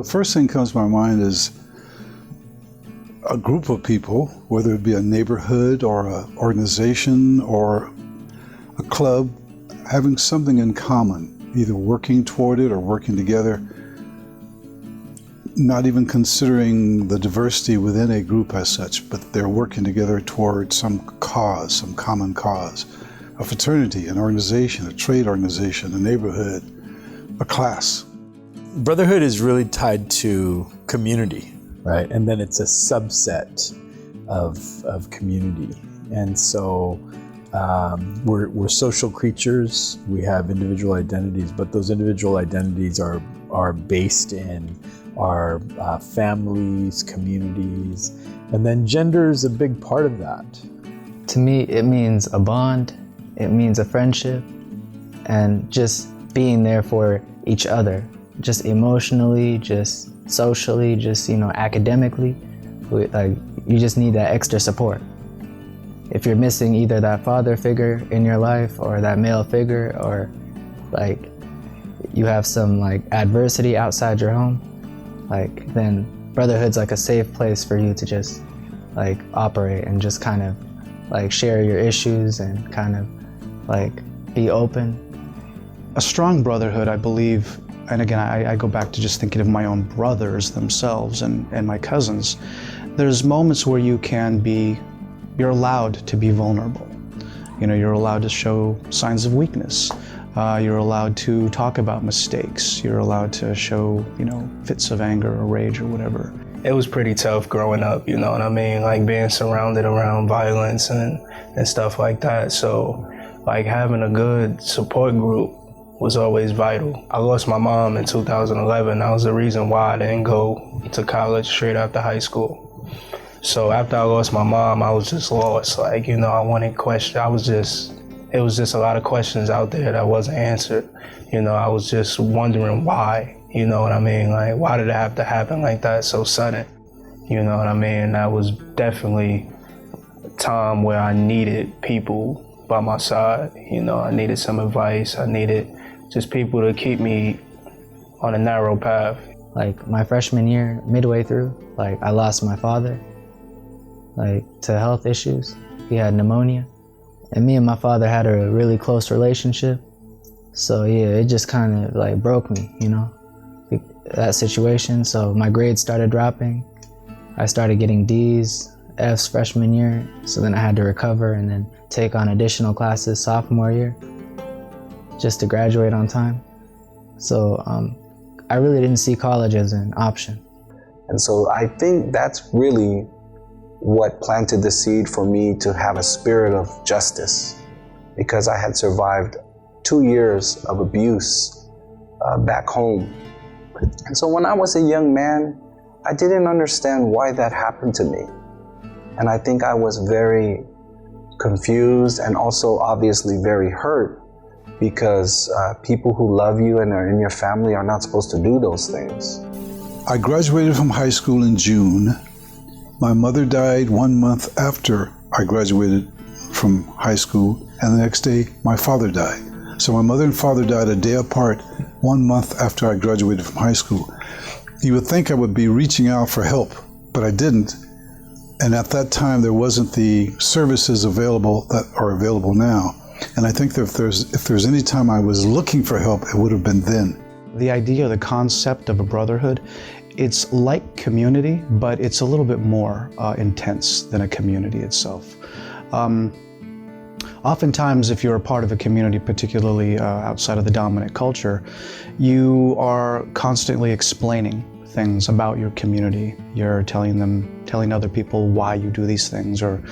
The first thing that comes to my mind is a group of people, whether it be a neighborhood or an organization or a club, having something in common, either working toward it or working together, not even considering the diversity within a group as such, but they're working together toward some cause, some common cause. A fraternity, an organization, a trade organization, a neighborhood, a class. Brotherhood is really tied to community, right? And then it's a subset of community. And so we're social creatures. We have individual identities, but those individual identities are based in our families, communities, and then gender is a big part of that. To me, it means a bond, it means a friendship, and just being there for each other, just emotionally, just socially, just, academically. You just need that extra support. If you're missing either that father figure in your life or that male figure, or you have some adversity outside your home, then brotherhood's a safe place for you to just operate and just kind of share your issues and kind of be open. A strong brotherhood, I believe, and again, I go back to just thinking of my own brothers themselves and my cousins. There's moments where you're allowed to be vulnerable. You're allowed to show signs of weakness. You're allowed to talk about mistakes. You're allowed to show, fits of anger or rage or whatever. It was pretty tough growing up, you know what I mean? Being surrounded around violence and stuff like that. So, having a good support group was always vital. I lost my mom in 2011. That was the reason why I didn't go to college straight after high school. So after I lost my mom, I was just lost. I wanted questions. It was just a lot of questions out there that wasn't answered. I was just wondering why, you know what I mean? Why did it have to happen like that so sudden? You know what I mean? That was definitely a time where I needed people by my side. I needed some advice. I needed just people to keep me on a narrow path. My freshman year, midway through, I lost my father, to health issues. He had pneumonia. And me and my father had a really close relationship. So yeah, it just kind of broke me, that situation. So my grades started dropping. I started getting D's, F's freshman year. So then I had to recover and then take on additional classes sophomore year just to graduate on time. So I really didn't see college as an option. And so I think that's really what planted the seed for me to have a spirit of justice, because I had survived 2 years of abuse back home. And so when I was a young man, I didn't understand why that happened to me. And I think I was very confused and also obviously very hurt, because people who love you and are in your family are not supposed to do those things. I graduated from high school in June. My mother died 1 month after I graduated from high school, and the next day my father died. So my mother and father died a day apart, 1 month after I graduated from high school. You would think I would be reaching out for help, but I didn't. And at that time there wasn't the services available that are available now. And I think that if there's any time I was looking for help, it would have been then. The idea, the concept of a brotherhood, it's like community, but it's a little bit more intense than a community itself. Oftentimes, if you're a part of a community, particularly outside of the dominant culture, you are constantly explaining things about your community. You're telling other people why you do these things, or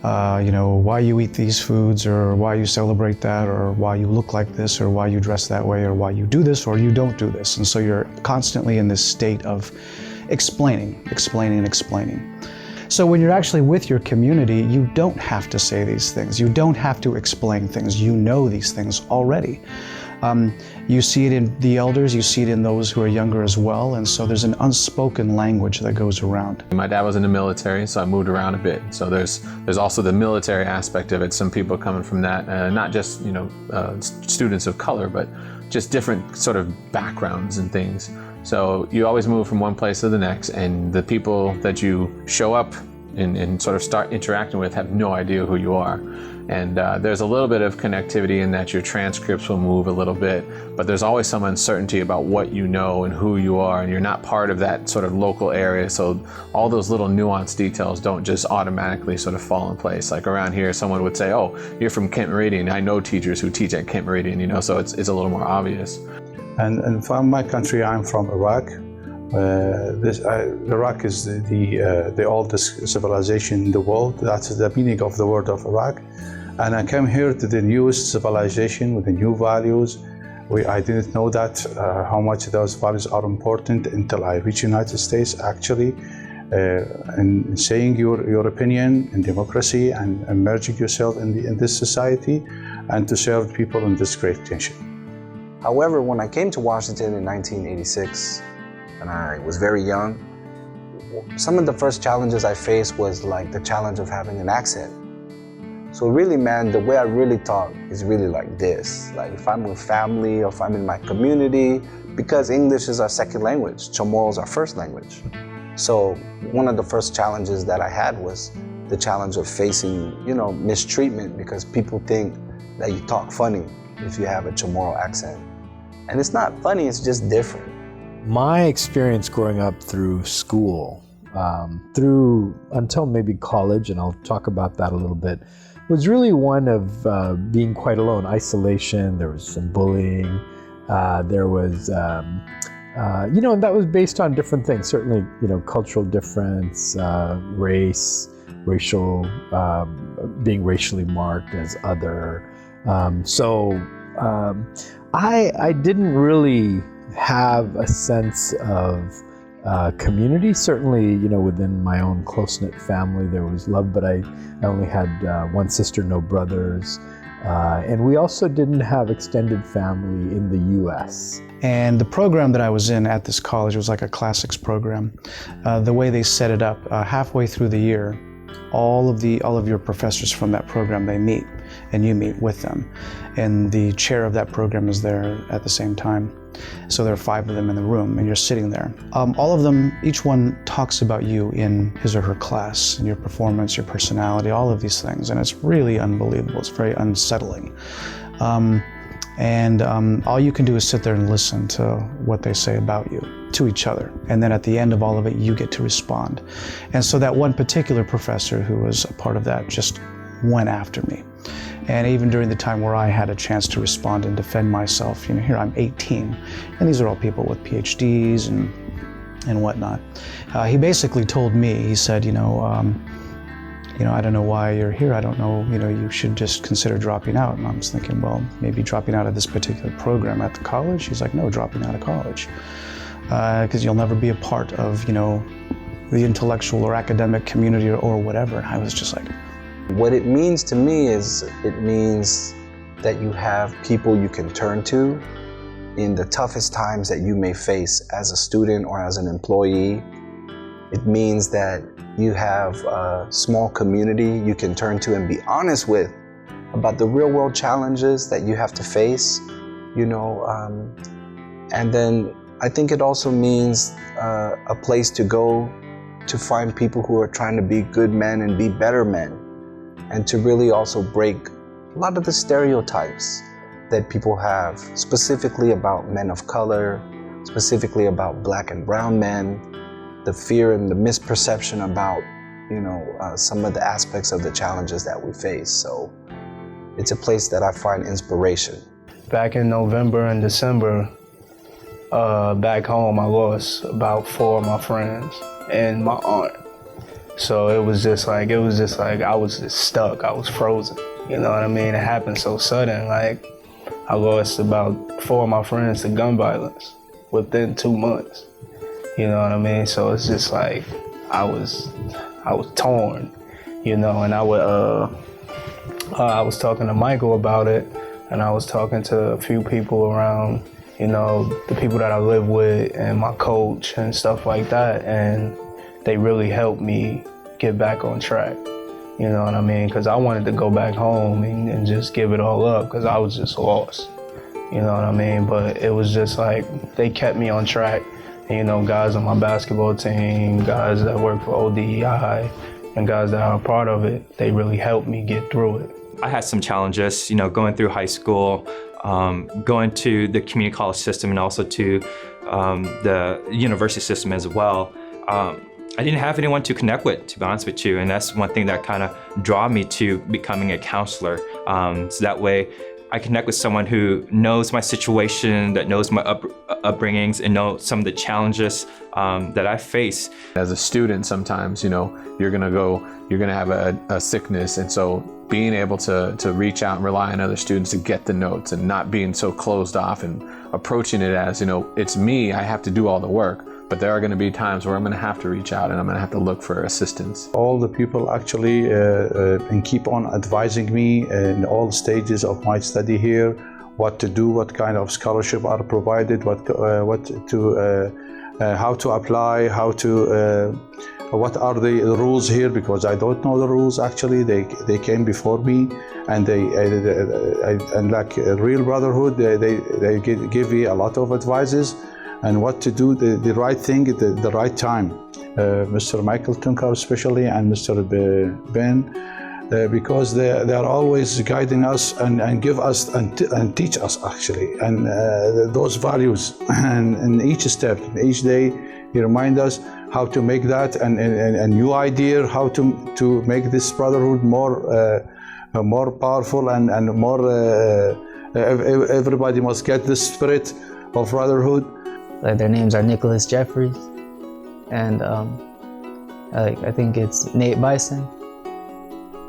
why you eat these foods, or why you celebrate that, or why you look like this, or why you dress that way, or why you do this or you don't do this. And so you're constantly in this state of explaining. So when you're actually with your community, you don't have to say these things. You don't have to explain things. You know these things already. You see it in the elders, you see it in those who are younger as well, and so there's an unspoken language that goes around. My dad was in the military, so I moved around a bit. So there's also the military aspect of it. Some people coming from that, not just students of color, but just different sort of backgrounds and things. So you always move from one place to the next, and the people that you show up and sort of start interacting with have no idea who you are. And there's a little bit of connectivity in that your transcripts will move a little bit, but there's always some uncertainty about what you know and who you are, and you're not part of that sort of local area. So all those little nuanced details don't just automatically sort of fall in place. Like around here, someone would say, oh, you're from Kent Meridian. I know teachers who teach at Kent Meridian, you know, so it's a little more obvious. And from my country, I'm from Iraq. Iraq is the oldest civilization in the world. That's the meaning of the word of Iraq. And I came here to the newest civilization with the new values. I didn't know that how much those values are important until I reached the United States, actually. And saying your opinion in democracy and immersing yourself in this society and to serve people in this great nation. However, when I came to Washington in 1986, and I was very young, some of the first challenges I faced was like the challenge of having an accent. So really, man, the way I really talk is really like this. Like if I'm with family or if I'm in my community, because English is our second language, Chamorro is our first language. So one of the first challenges that I had was the challenge of facing, mistreatment, because people think that you talk funny if you have a Chamorro accent. And it's not funny, it's just different. My experience growing up through school, until maybe college, and I'll talk about that a little bit, was really one of being quite alone, isolation. There was some bullying. There was, and that was based on different things. Certainly, cultural difference, race, being racially marked as other. I didn't really have a sense of community. Certainly, within my own close-knit family, there was love, but I only had one sister, no brothers. And we also didn't have extended family in the U.S. And the program that I was in at this college was like a classics program. The way they set it up, halfway through the year, all of your professors from that program, they meet, and you meet with them. And the chair of that program is there at the same time. So there are 5 of them in the room, and you're sitting there. All of them, each one talks about you in his or her class, and your performance, your personality, all of these things. And it's really unbelievable. It's very unsettling. All you can do is sit there and listen to what they say about you, to each other. And then at the end of all of it, you get to respond. And so that one particular professor who was a part of that just went after me. And even during the time where I had a chance to respond and defend myself, here I'm 18, and these are all people with PhDs and whatnot. He basically told me, he said, I don't know why you're here. I don't know, you should just consider dropping out. And I was thinking, well, maybe dropping out of this particular program at the college. He's like, no, dropping out of college. Because you'll never be a part of, the intellectual or academic community or whatever. And I was just like, what it means to me is it means that you have people you can turn to in the toughest times that you may face as a student or as an employee. It means that you have a small community you can turn to and be honest with about the real world challenges that you have to face, and then I think it also means a place to go to find people who are trying to be good men and be better men, and to really also break a lot of the stereotypes that people have, specifically about men of color, specifically about Black and brown men, the fear and the misperception about, some of the aspects of the challenges that we face. So it's a place that I find inspiration. Back in November and December, back home, I lost about 4 of my friends and my aunt. So it was just like I was just stuck. I was frozen. You know what I mean? It happened so sudden. Like I lost about 4 of my friends to gun violence within 2 months. You know what I mean? So it's just like I was torn, and I was talking to Michael about it, and I was talking to a few people around, the people that I live with and my coach and stuff like that, and they really helped me get back on track. You know what I mean? Because I wanted to go back home and just give it all up because I was just lost. You know what I mean? But it was just like they kept me on track. And, you know, guys on my basketball team, guys that work for ODEI, and guys that are a part of it, they really helped me get through it. I had some challenges, you know, going through high school, going to the community college system and also to the university system as well. I didn't have anyone to connect with, to be honest with you, and that's one thing that kind of drew me to becoming a counselor. So that way I connect with someone who knows my situation, that knows my upbringings, and knows some of the challenges that I face. As a student, sometimes, you know, you're gonna have a sickness, and so being able to reach out and rely on other students to get the notes and not being so closed off and approaching it as, you know, it's me, I have to do all the work. But there are going to be times where I'm going to have to reach out and I'm going to have to look for assistance. All the people actually and keep on advising me in all stages of my study here, what to do, what kind of scholarship are provided, how to apply, what are the rules here, because I don't know the rules actually. They came before me, and and like a real brotherhood, they give me a lot of advices and what to do the right thing at the right time. Mr. Michael Tunkar especially, and Mr. Ben, because they are always guiding us and give us and teach us actually, and those values, and in each step, each day, he remind us how to make that and a new idea, how to make this brotherhood more powerful and more. Everybody must get the spirit of brotherhood. Like, their names are Nicholas Jeffries, and I think it's Nate Bison.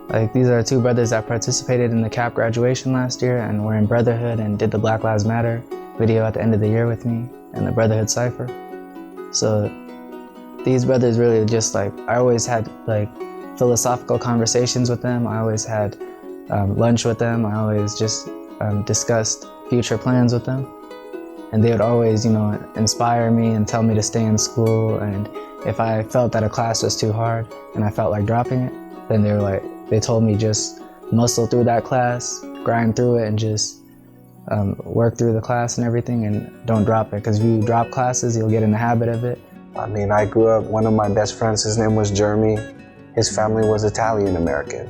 Like, these are two brothers that participated in the CAP graduation last year and were in Brotherhood and did the Black Lives Matter video at the end of the year with me and the Brotherhood Cypher. So these brothers really just, like, I always had like philosophical conversations with them. I always had lunch with them. I always just discussed future plans with them. And they would always, you know, inspire me and tell me to stay in school. And if I felt that a class was too hard and I felt like dropping it, then they told me just muscle through that class, grind through it, and just work through the class and everything, and don't drop it. Because if you drop classes, you'll get in the habit of it. I mean, I grew up, one of my best friends, his name was Jeremy. His family was Italian American.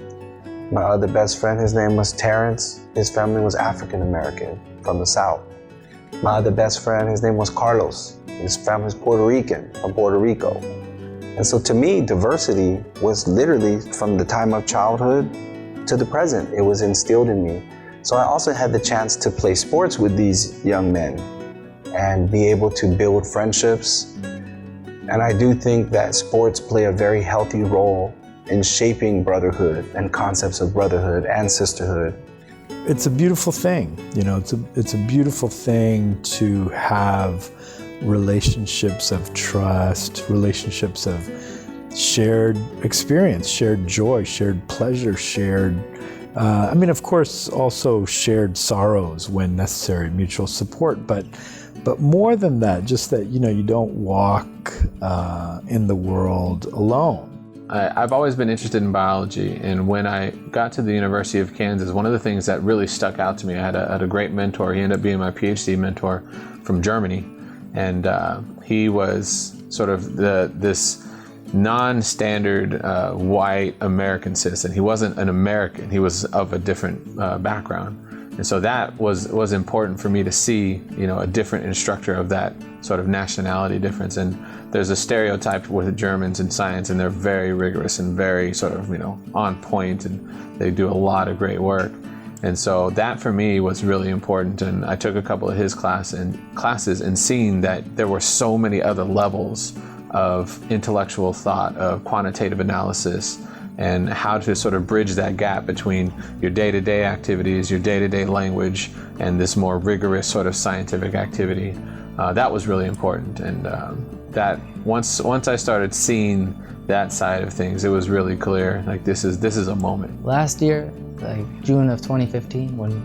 My other best friend, his name was Terrence. His family was African American from the South. My other best friend, his name was Carlos. His family was Puerto Rican, from Puerto Rico. And so to me, diversity was literally from the time of childhood to the present. It was instilled in me. So I also had the chance to play sports with these young men and be able to build friendships. And I do think that sports play a very healthy role in shaping brotherhood and concepts of brotherhood and sisterhood. It's a beautiful thing, you know, it's a beautiful thing to have relationships of trust, relationships of shared experience, shared joy, shared pleasure, shared, of course, also shared sorrows when necessary, mutual support, but more than that, just that, you know, you don't walk in the world alone. I've always been interested in biology, and when I got to the University of Kansas, one of the things that really stuck out to me, I had a great mentor. He ended up being my PhD mentor from Germany, and he was sort of this non-standard white American citizen. He wasn't an American. He was of a different background. And so that was important for me to see, you know, a different instructor of that sort of nationality difference. And there's a stereotype with the Germans in science, and they're very rigorous and very sort of, you know, on point, and they do a lot of great work. And so that for me was really important. And I took a couple of his classes and seeing that there were so many other levels of intellectual thought, of quantitative analysis, and how to sort of bridge that gap between your day-to-day activities, your day-to-day language, and this more rigorous sort of scientific activity. That was really important, and that once I started seeing that side of things, it was really clear, like this is a moment. Last year, like June of 2015, when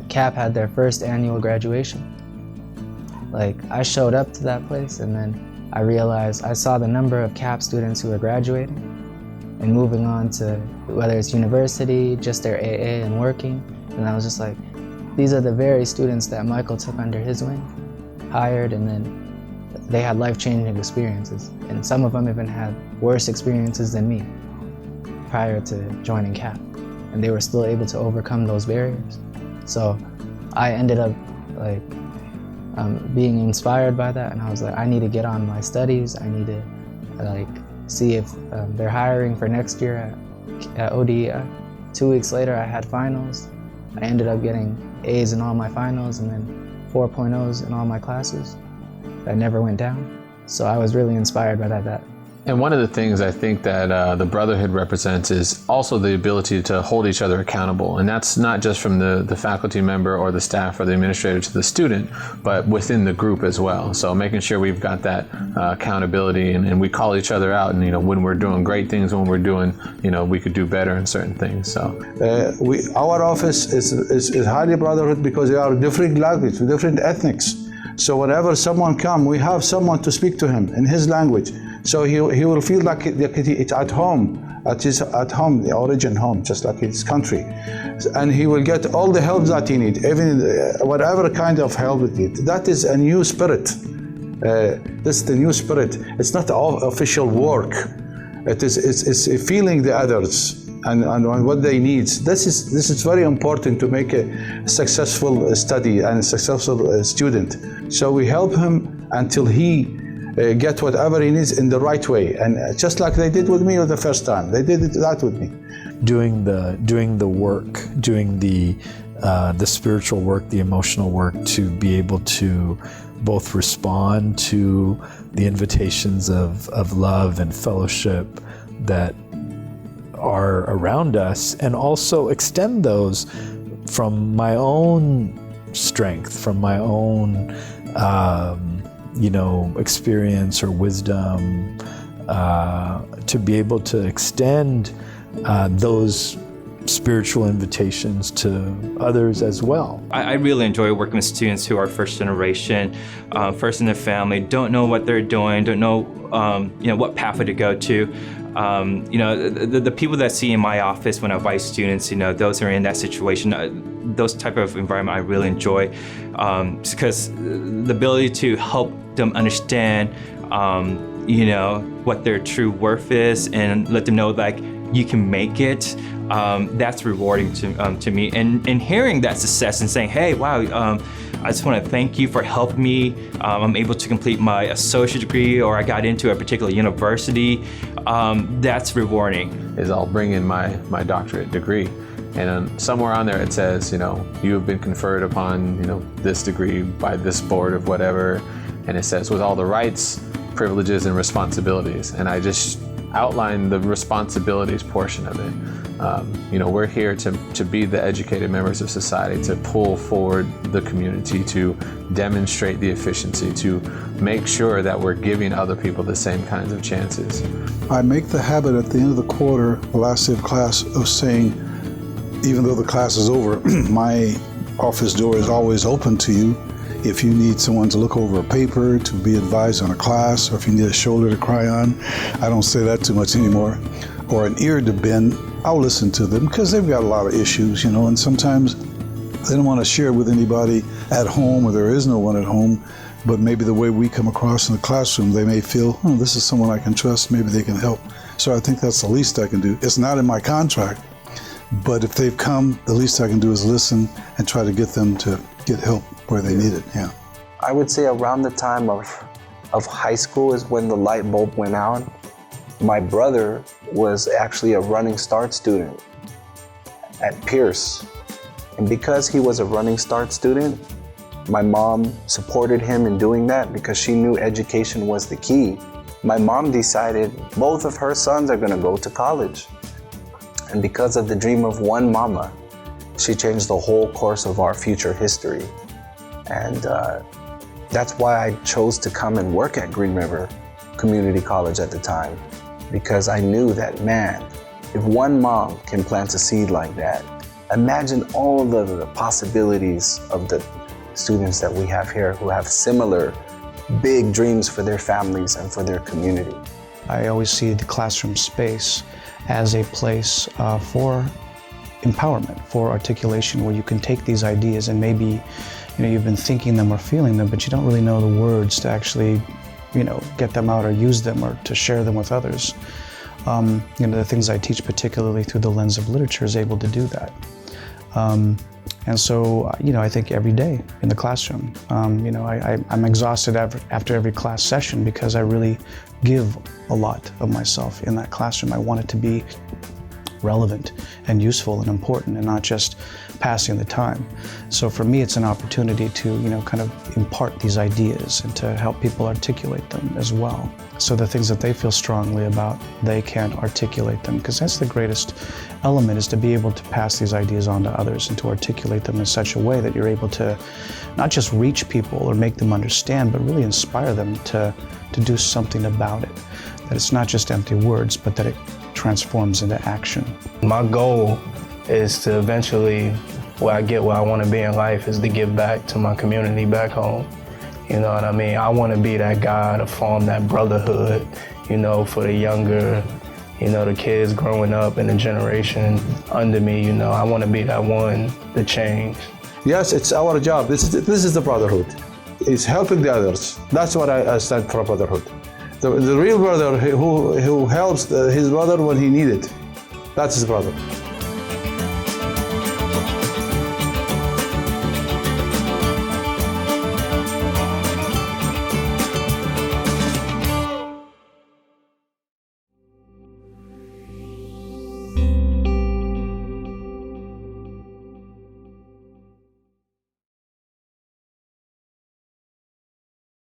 CAP had their first annual graduation, like I showed up to that place, and then I realized I saw the number of CAP students who were graduating and moving on to whether it's university, just their AA and working. And I was just like, these are the very students that Michael took under his wing, hired, and then they had life-changing experiences, and some of them even had worse experiences than me prior to joining CAP, and they were still able to overcome those barriers. So I ended up like being inspired by that, and I was like, I need to get on my studies. I need to like see if they're hiring for next year at ODE. 2 weeks later, I had finals. I ended up getting A's in all my finals and then 4.0s in all my classes. That never went down. So I was really inspired by that. And one of the things I think that the Brotherhood represents is also the ability to hold each other accountable. And that's not just from the faculty member or the staff or the administrator to the student, but within the group as well. So making sure we've got that accountability and we call each other out, and when we're doing great things, when we're doing, we could do better in certain things. So our office is highly Brotherhood because we are different language, different ethnics. So whenever someone comes, we have someone to speak to him in his language. So he will feel like it's at home, the origin home, just like his country. And he will get all the help that he needs, even whatever kind of help he needs. That is a new spirit. This is the new spirit. It's not official work. It's feeling the others and what they need. This is very important to make a successful study and a successful student. So we help him until he get whatever he needs in the right way, and just like they did with me the first time, they did that with me. Doing the work, doing the spiritual work, the emotional work, to be able to both respond to the invitations of love and fellowship that are around us, and also extend those from my own strength, from my own experience or wisdom, to be able to extend those spiritual invitations to others as well. I really enjoy working with students who are first generation, first in their family, don't know what they're doing, don't know what pathway to go to. The people that I see in my office when I advise students, those who are in that situation, those type of environment I really enjoy, because the ability to help them understand, what their true worth is, and let them know like you can make it. That's rewarding to me, and hearing that success and saying, hey, wow, I just want to thank you for helping me. I'm able to complete my associate degree, or I got into a particular university. That's rewarding. is I'll bring in my doctorate degree, and somewhere on there it says, you have been conferred upon, this degree by this board of whatever, and it says with all the rights, privileges, and responsibilities, and I just outline the responsibilities portion of it. We're here to be the educated members of society, to pull forward the community, to demonstrate the efficiency, to make sure that we're giving other people the same kinds of chances. I make the habit at the end of the quarter, the last day of class, of saying, even though the class is over, my office door is always open to you. If you need someone to look over a paper, to be advised on a class, or if you need a shoulder to cry on, I don't say that too much anymore, or an ear to bend, I'll listen to them because they've got a lot of issues, and sometimes they don't want to share with anybody at home, or there is no one at home, but maybe the way we come across in the classroom, they may feel, this is someone I can trust, maybe they can help. So I think that's the least I can do. It's not in my contract, but if they've come, the least I can do is listen and try to get them to get help where they need it, yeah. I would say around the time of high school is when the light bulb went out. My brother was actually a Running Start student at Pierce. And because he was a Running Start student, my mom supported him in doing that because she knew education was the key. My mom decided both of her sons are gonna go to college. And because of the dream of one mama, she changed the whole course of our future history. And that's why I chose to come and work at Green River Community College at the time, because I knew that, man, if one mom can plant a seed like that, imagine all the possibilities of the students that we have here who have similar big dreams for their families and for their community. I always see the classroom space as a place for empowerment, for articulation, where you can take these ideas and maybe you've been thinking them or feeling them, but you don't really know the words to actually get them out or use them or to share them with others. The things I teach, particularly through the lens of literature, is able to do that. And so, I think every day in the classroom, I'm exhausted after every class session because I really give a lot of myself in that classroom. I want it to be relevant and useful and important and not just passing the time. So for me, it's an opportunity to, kind of impart these ideas and to help people articulate them as well. So the things that they feel strongly about, they can articulate them, because that's the greatest element, is to be able to pass these ideas on to others and to articulate them in such a way that you're able to not just reach people or make them understand, but really inspire them to do something about it. That it's not just empty words, but that it transforms into action. My goal is to eventually, where I want to be in life, is to give back to my community back home. You know what I mean? I want to be that guy to form that brotherhood, for the younger, the kids growing up and the generation under me, I want to be that one to change. Yes, it's our job. This is the brotherhood. It's helping the others. That's what I stand for, brotherhood. The real brother who helps his brother when he needs it. That's his brother.